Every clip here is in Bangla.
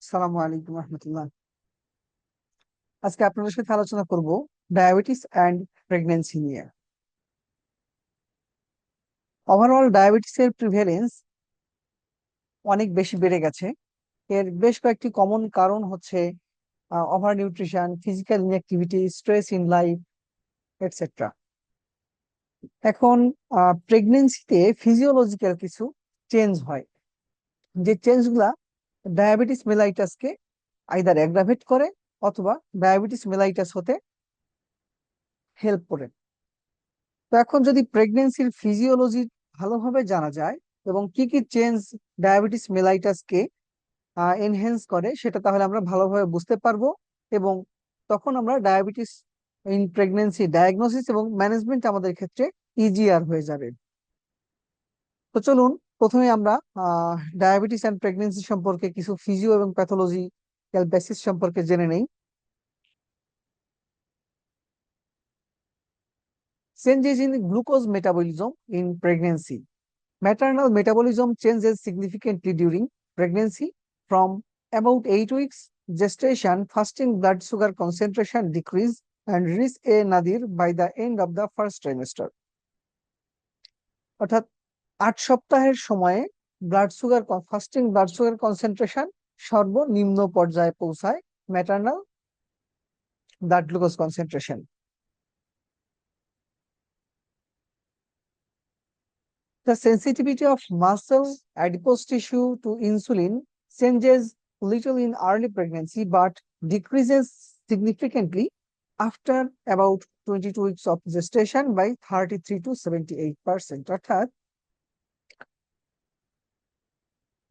আসসালামু আলাইকুম রহমতুল্লাহ। আজকে আপনাদের সাথে আলোচনা করব ডায়াবেটিস অ্যান্ড প্রেগন্যান্সি নিয়ে। ওভারঅল ডায়াবেটিসের প্রিভ্যালেন্স অনেক বেশি বেড়ে গেছে। এর বেশ কয়েকটি কমন কারণ হচ্ছে over nutrition, physical inactivity, stress in life, etcetera. এখন প্রেগন্যান্সিতে ফিজিওলজিক্যাল কিছু চেঞ্জ হয়, যে চেঞ্জগুলা ডায়াবেটিস মেলাইটাসকে আইদার অ্যাগ্রাভেট করে অথবা ডায়াবেটিস মেলাইটাস হতে হেল্প করে। তো এখন যদি প্রেগনেন্সির ফিজিওলজি ভালোভাবে জানা যায় এবং কি কি চেঞ্জ ডায়াবেটিস মেলাইটাসকে এনহেন্স করে, সেটা তাহলে আমরা ভালোভাবে বুঝতে পারবো এবং তখন আমরা ডায়াবেটিস ইন প্রেগনেন্সি ডায়াগনোসিস এবং ম্যানেজমেন্ট আমাদের ক্ষেত্রে ইজিয়ার হয়ে যাবে। তো চলুন প্রথমে আমরা ডায়াবেটিস অ্যান্ড প্রেগনেন্সি সম্পর্কে কিছু ফিজিও এবং প্যাথোলজিক্যাল বেসিস সম্পর্কে জেনে নেই। Changes in glucose metabolism in pregnancy. Maternal metabolism changes significantly during pregnancy. From about 8 weeks gestation, fasting blood sugar concentration decrease and reach a nadir by the end of the first trimester. অর্থাৎ 8 সপ্তাহের সময়ে ফাস্টিং ব্লাড সুগার কনসেন্ট্রেশন সর্বনিম্ন পর্যায়ে পৌঁছায়, maternal blood glucose concentration. The sensitivity of muscle adipose tissue to insulin changes little in early pregnancy but decreases significantly after about 22 weeks of gestation by 33 to 78%. অর্থাৎ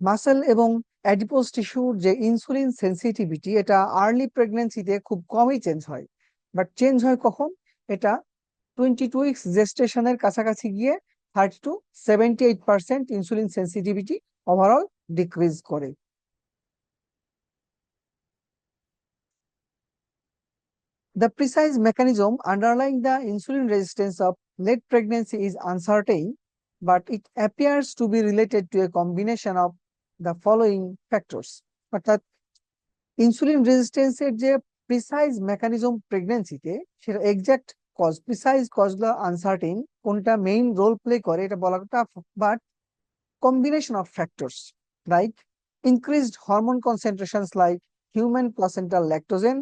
মাসেল এবং অ্যাডিপোজ টিস্যুর যে ইনসুলিন সেন্সিটিভিটি, এটা আর্লি প্রেগনেন্সিতে খুব কমই চেঞ্জ হয়, বাট চেঞ্জ হয় কখন? এটা 22 উইকস জেস্টেশনের কাছাকাছি গিয়ে 30 to 78% insulin sensitivity overall decrease করে। The precise mechanism underlying the insulin resistance of late pregnancy is uncertain, but it appears to be related to a combination of the following factors. অর্থাৎ ইনসুলিন রেজিস্ট্যান্সের যে প্রিসাইজ মেকানিজম প্রেগন্যান্সিতে, সেটা এক্সাক্ট প্রিসাইজ কজগুলো আনসার্টেন, কোনটা মেইন রোল প্লে করে এটা বলা tough, but combination of factors like increased hormone concentrations like human placental lactogen,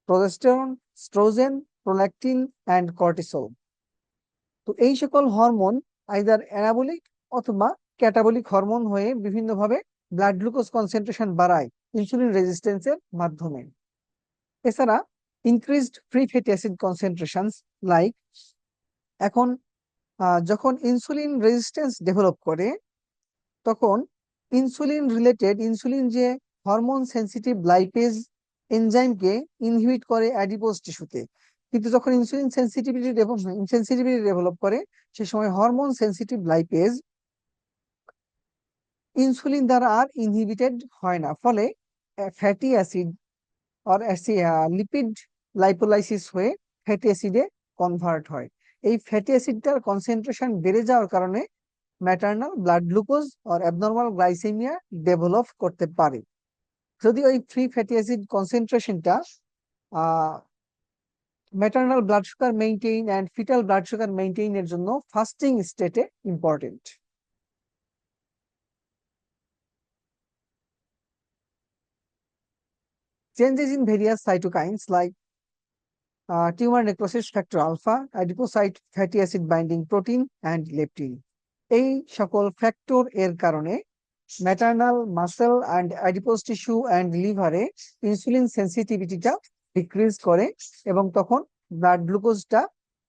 progesterone, estrogen, prolactin and cortisol. তো এই সকল হরমোন আইদার অ্যানাবলিক অথবা ক্যাটাবলিক হরমোন হয়ে বিভিন্নভাবে ব্লাড গ্লুকোজ কনসেন্ট্রেশন বাড়ায় ইনসুলিন রেজিস্ট্যান্সের মাধ্যমে। এছাড়া increased free fatty acid concentrations like, এখন যখন ইনসুলিন রেজিস্ট্যান্স ডেভেলপ করে তখন ইনসুলিন যে হরমোন সেন্সিটিভ লাইপেজ এনজাইমকে ইনহিবিট করে অ্যাডিপোজ টিস্যুতে, কিন্তু যখন ইনসেনসিটিভিটি ডেভেলপ করে সে সময় হরমোন সেন্সিটিভ লাইপেজ ইনসুলিন দ্বারা আর ইনহিবিটেড হয় না, ফলে ফ্যাটি অ্যাসিড আর লিপিড লাইপোলাইসিস হয়ে ফ্যাটি অ্যাসিডে কনভার্ট হয়। এই ফ্যাটি অ্যাসিডটার কনসেন্ট্রেশন বেড়ে যাওয়ার কারণে ম্যাটারনাল ব্লাড গ্লুকোজ আর অ্যাবনর্মাল গ্লাইসেমিয়া ডেভেলপ করতে পারে। যদি ওই ফ্রি ফ্যাটি অ্যাসিড কনসেন্ট্রেশনটা maternal blood sugar maintain and fetal blood sugar মেইনটেইনের জন্য ফাস্টিং স্টেটে important. Changes in various cytokines like tumor necrosis factor alpha, adipocyte fatty acid binding protein and leptin. এই সকল ফ্যাক্টর এর কারণে maternal muscle and adipose tissue and লিভারে ইনসুলিন সেন্সিটিভিটিটা ডিক্রিজ করে এবং তখন ব্লাড গ্লুকোজটা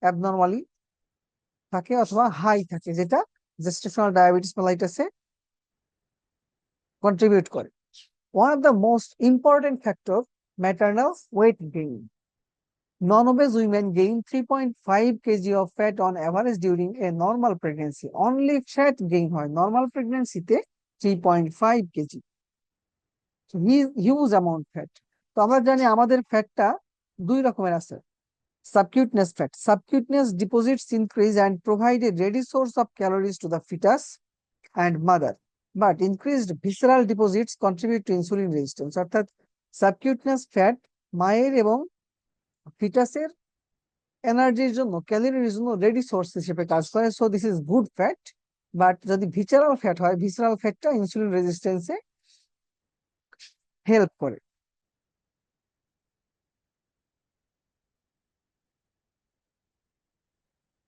অ্যাবনর্মালি থাকে অথবা হাই থাকে, যেটা জেস্টেশনাল ডায়াবেটিস মেলাইটাসে কন্ট্রিবিউট করে। One of the most important factor, maternal weight gain. Non-obese women gain 3.5 kg of fat on average during a normal pregnancy. Only fat gain হয় normal pregnancy তে 3.5 kg. So huge amount fat. তো আমরা জানি আমাদের ফ্যাটটা দুই রকমের আছে। Subcutaneous fat. Subcutaneous deposits increase and provide a ready source of calories to the fetus and mother. But increased visceral deposits contribute to insulin resistance, অর্থাৎ সাবকিউটেনাস ফ্যাট মায়ের এবং ফিটাসের এনার্জির জন্য, ক্যালোরির জন্য রেডি সোর্স হিসেবে কাজ করে। So this is good fat. But যদি ভিসেরাল ফ্যাট হয়, ভিসেরাল ফ্যাটটা ইনসুলিন রেজিস্ট্যান্সে হেল্প করে।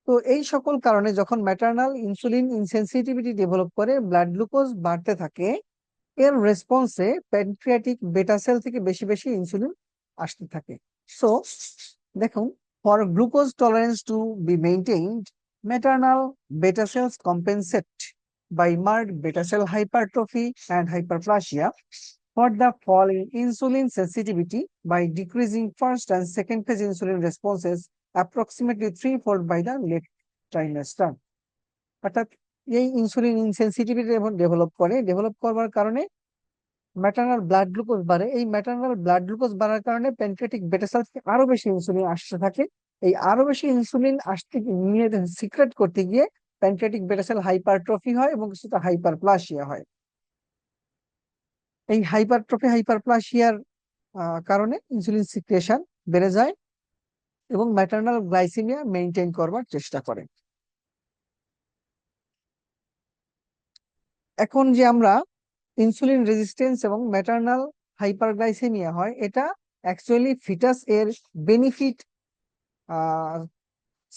তো এই সকল কারণে যখন ম্যাটারনাল ইনসুলিন ইনসেনসিটিভিটি ডেভেলপ করে, ব্লাড গ্লুকোজ বাড়তে থাকে, এর রেসপন্সে প্যানক্রিয়াটিক বেটা সেল থেকে বেশি বেশি ইনসুলিন আসতে থাকে। সো দেখুন, for glucose tolerance to be maintained, maternal beta cells compensate by marked beta cell hypertrophy and hyperplasia for the fall in insulin sensitivity by decreasing first and second phase insulin responses approximately threefold by the late trimester. অর্থাৎ এই ইনসুলিন ইনসেনসিটিভিটি ডেভেলপ করে, ডেভেলপ করবার কারণে ম্যাটারনাল ব্লাড গ্লুকোজ বাড়ে। এই ম্যাটারনাল ব্লাড গ্লুকোজ বাড়ার কারণে প্যানক্রিয়াটিক বেটা সেল থেকে আরো বেশি ইনসুলিন আসতে থাকে। এই আরো বেশি ইনসুলিন আসতে নিয়ে সিক্রেট করতে গিয়ে প্যানক্রিয়াটিক বেটা সেল হাইপারট্রফি হয় এবং কিছুটা হাইপারপ্লাসিয়া হয়। এই হাইপারট্রফি হাইপারপ্লাসিয়ার কারণে ইনসুলিন সিক্রেশন বেড়ে যায় এবং ম্যাটারনাল গ্লাইসেমিয়া মেইনটেইন করবার চেষ্টা করে। এখন যে আমরা ইনসুলিন রেজিস্ট্যান্স এবং ম্যাটারনাল হাইপারগ্লাইসেমিয়া হয়, এটা অ্যাকচুয়ালি ফিটাস এর বেনিফিট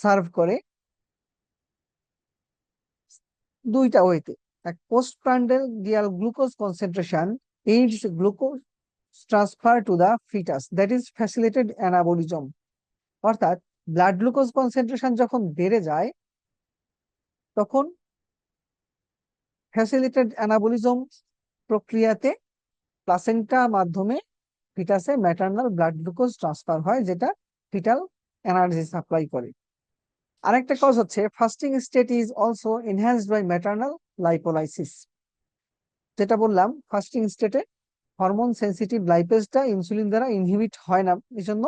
সার্ভ করে দুইটা ওয়েতে। এক, postprandial glucose concentration aids glucose transfer to the fetus, that is facilitated anabolism. অর্থাৎ ব্লাড গ্লুকোজ কনসেন্ট্রেশন যখন বেড়ে যায়, তখন ফ্যাসিলিটেড অ্যানাবলিজম প্রক্রিয়াতে প্লাসেন্টা মাধ্যমে ফিটাসে ম্যাটারনাল ব্লাড গ্লুকোজ ট্রান্সফার হয়, যেটা ফিটাল এনার্জি সাপ্লাই করে। আরেকটা কজ হচ্ছে fasting state is also enhanced by maternal lipolysis. যেটা বললাম, ফাস্টিং স্টেটে হরমোন সেন্সিটিভ লাইপেজটা ইনসুলিন দ্বারা ইনহিবিট হয় না, এই জন্য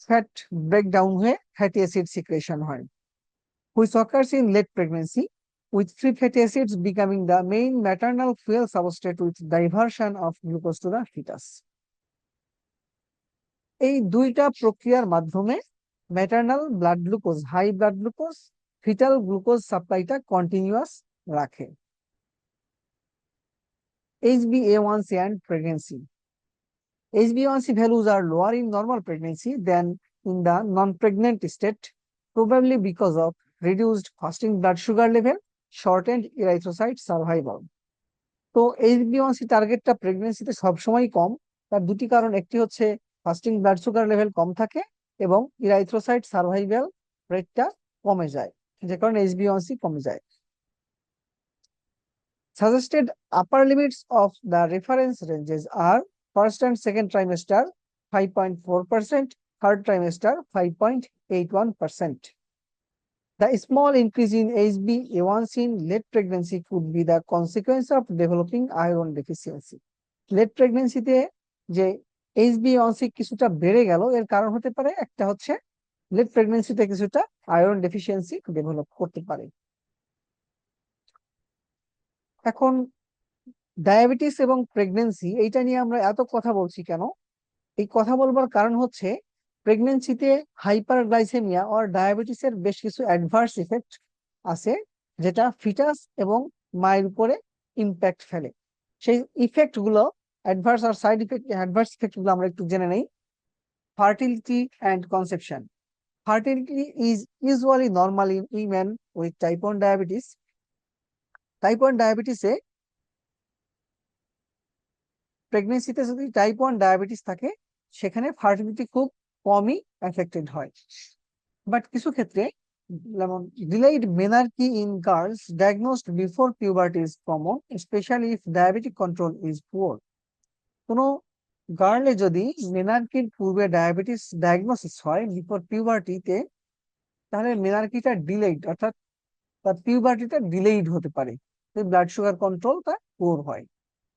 ফ্যাট ব্রেকডাউন হয়ে ফ্যাটি অ্যাসিড সিক্রেশন হয়, which occurs in late pregnancy, with free fatty acids becoming the main maternal fuel substrate with diversion of glucose to the fetus. এই দুইটা প্রক্রিয়ার মাধ্যমে maternal blood glucose, high blood glucose, fetal glucose সাপ্লাইটা কন্টিনিউয়াস রাখে। HbA1c and pregnancy. HbA1c values are lower in normal pregnancy than in the non-pregnant state, probably because of reduced fasting blood sugar level, shortened erythrocyte survival. তো HbA1c টার্গেটটা প্রেগনেন্সিতে সবসময় কম। তার দুটি কারণ, একটি হচ্ছে ফাস্টিং ব্লাড সুগার লেভেল কম থাকে এবং ইরাইথ্রোসাইট সার্ভাইভাল রেটটা কমে যায়, যে কারণে HbA1c কমে যায়। Suggested upper limits of the reference ranges are first and second trimester 5.4%, third trimester 5.81%. The small increase in HbA1c in late pregnancy could be the consequence of developing iron deficiency. Late pregnancy তে যে HbA1c কিছুটা বেড়ে গেল, এর কারণ হতে পারে একটা হচ্ছে লেট প্রেগনেন্সিতে কিছুটা আয়রন ডেফিসিয়েন্সি ডেভেলপ করতে পারে। এখন ডায়াবেটিস এবং প্রেগনেন্সি, এইটা নিয়ে আমরা এত কথা বলছি কেন? এই কথা বলবার কারণ হচ্ছে প্রেগনেন্সিতে হাইপারগ্লাইসেমিয়া আর ডায়াবেটিসের বেশ কিছু অ্যাডভার্স ইফেক্ট আছে, যেটা ফিটাস এবং মায়ের উপরে ইম্প্যাক্ট ফেলে। সেই ইফেক্ট গুলো, অ্যাডভার্স আর সাইড ইফেক্ট, অ্যাডভার্স ইফেক্ট গুলো আমরা একটু জেনে নেই। Fertility and conception. Fertility is usually normal in women with type 1 diabetes. Type 1 ডায়াবেটিসে, প্রেগনেন্সিতে যদি টাইপ 1 ডায়াবেটিস থাকে, সেখানে ফার্টিলিটি খুব কমই এফেক্টেড হয়। বাট কিছু ক্ষেত্রে, যেমন delayed মেনার্কি in girls diagnosed before puberty is common, specially if diabetic control is poor. কোনো গার্লে যদি মেনার্কির পূর্বে ডায়াবেটিস ডায়াগনোসিস হয় বিফোর পিউবার্টিতে, তাহলে মেনার্কিটা ডিলেইড, অর্থাৎ তার পিউবার্টিটা ডিলেইড হতে পারে, ব্লাড সুগার কন্ট্রোলটা পুয়ার হয়।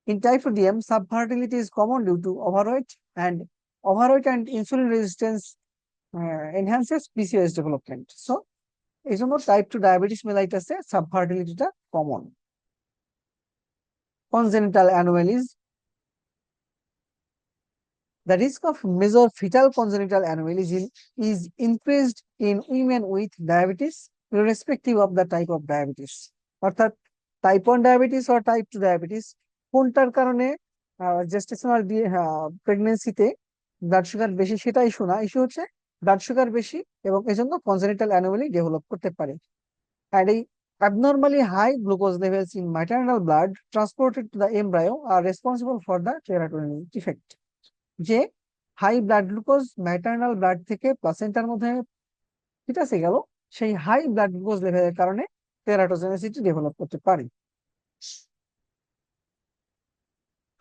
In typhoidem, subfertility is common due to overweight and insulin resistance enhances PCOS development. So, এই জন্য টাইপ 2 ডায়াবেটিস মেলাইটাসে সাবফার্টিলিটিটা common. congenital anomalies. The risk of major fetal congenital anomalies is increased in women with diabetes, irrespective of the type of diabetes. অর্থাৎ টাইপ 1 ডায়াবেটিস ও টাইপ 2 ডায়াবেটিস কোনটার কারণে জেস্টেশনাল প্রেগনেন্সিতে ব্লাড সুগার বেশি সেটা ইস্যু না, ইস্যু হচ্ছে ব্লাড সুগার বেশি এবং এজন্য কনজেনিটাল অ্যানোমালি ডেভেলপ করতে পারে। আর এই abnormally high glucose levels in maternal blood transported to the embryo are responsible for the teratogenic defect. যে high blood glucose maternal blood থেকে প্লাসেন্টার মধ্যে ফিটাসে গেল, সেই হাই ব্লাড গ্লুকোজ লেভেলের কারণে টেরাটোজেনিসিটি ডেভেলপ করতে পারে।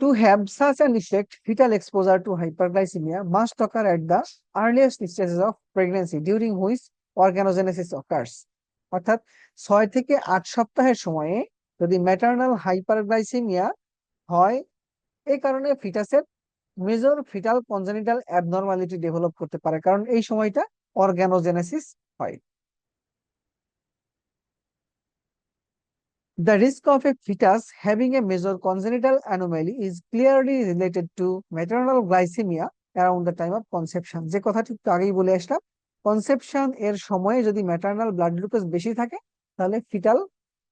To have such an effect, fetal exposure to hyperglycemia must occur at the earliest stages of pregnancy, during which organogenesis occurs. অর্থাৎ 6 থেকে 8 সপ্তাহের সময়ে যদি ম্যাটারনাল হাইপারগ্লাইসেমিয়া হয়, এই কারণে ফিটাসের major fetal congenital abnormality develop করতে পারে, কারণ এই সময়টা অর্গানোজেনেসিস হয়। The risk of a fetus having a major congenital anomaly is clearly related to maternal glycemia around the time of conception. যে কথাটি একটু আগেই বলে আসলাম, কনসেপশন এর সময়ে যদি ম্যাটারনাল ব্লাড গ্লুকোজ বেশি থাকে তাহলে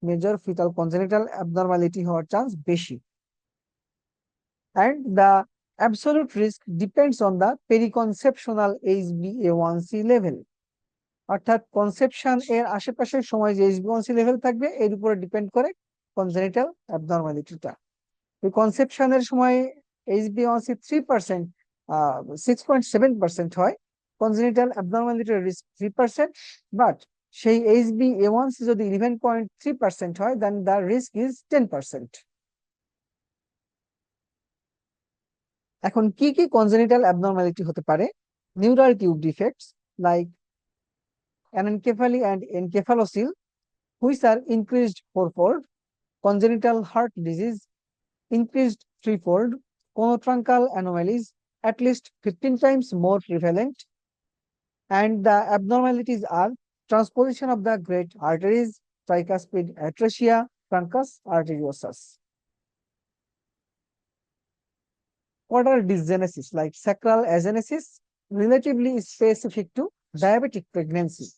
মেজর ফিটাল কনজেনিটাল অ্যাবনরমালিটি হওয়ার চান্স বেশি। And the absolute risk depends on the periconceptional HbA1c level. অর্থাৎ কনসেপশন এর আশেপাশের সময় যে HbA1c লেভেল থাকবে এর উপরে ডিপেন্ড করে কনজেনিটাল অ্যাবনরমালিটিটা। এই কনসেপশনের সময় HbA1c 3% 6.7% হয়, কনজেনিটাল অ্যাবনরমালিটির রিস্ক 3%, বাট সেই HbA1c যদি 11.3% হয় দেন দ্য রিস্ক ইজ 10%। এখন কি কি কনজেনিটাল অ্যাবনরমালিটি হতে পারে? Neural tube defects like anencephaly and encephalocele, which are increased fourfold; congenital heart disease, increased threefold; conotruncal anomalies, at least 15 times more prevalent. And the abnormalities are transposition of the great arteries, tricuspid atresia, truncus arteriosus. Caudal dysgenesis like sacral agenesis, relatively specific to diabetic pregnancy.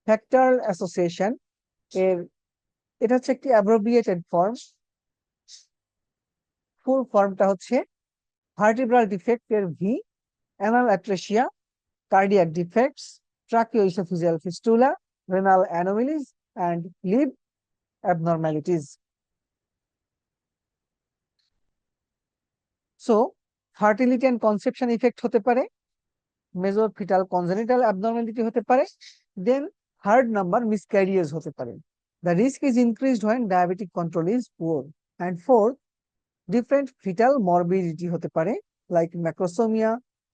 VACTERL association এটা হচ্ছে একটি অ্যাব্রিভিয়েটেড ফর্ম, ফুল ফর্মটা হচ্ছে ভার্টিব্রাল ডিফেক্ট এর V, anal atresia, cardiac defects, tracheoesophageal fistula, renal anomalies and লিভ abnormalities. So fertility and conception effect হতে পারে, মেজর ফিটাল কনজেনিটাল অ্যাবনরমালিটি হতে পারে, দেন থার্ড নাম্বার মিসক্যারিয়েজ হতে পারে। The risk is increased when diabetic control is poor. And fourth, different fetal morbidity হতে পারে like macrosomia,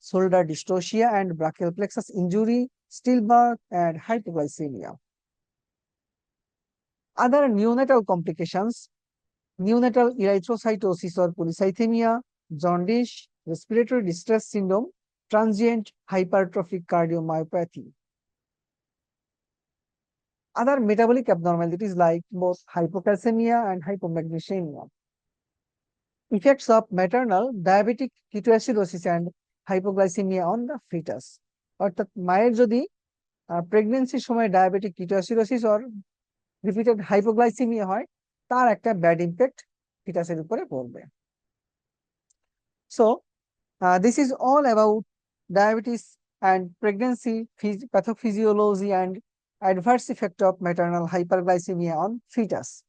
shoulder dystocia and brachial plexus injury, stillbirth and hypoglycemia. Other neonatal complications, neonatal erythrocytosis or polycythemia, jaundice, respiratory distress syndrome, transient hypertrophic cardiomyopathy. Other metabolic abnormalities like both hypocalcemia and hypomagnesemia. Effects of maternal diabetic ketoacidosis and hypoglycemia on the fetus. অর্থাৎ মায়ের যদি প্রেগন্যান্সির সময় diabetic ketoacidosis or repeated hypoglycaemia হয়, তার একটা ব্যাড ইম্প্যাক্ট ফিটাসের উপরে পড়বে। So this is all about diabetes and pregnancy pathophysiology and adverse effect of maternal hyperglycemia on fetus.